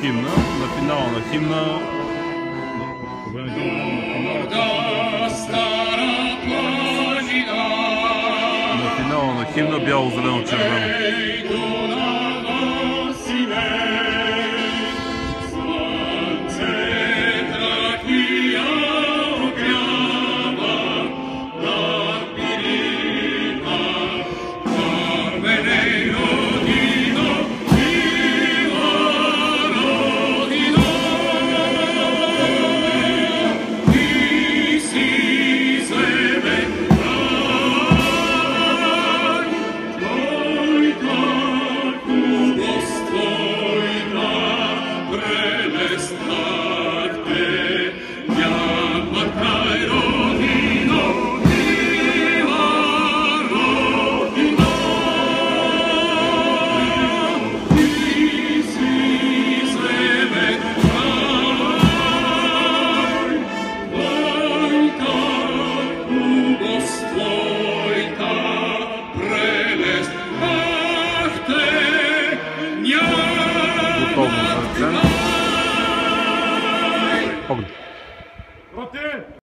химна, на финала на химна. На финала на химна бяло, зелено, червено. Готово за акцент. Поглед.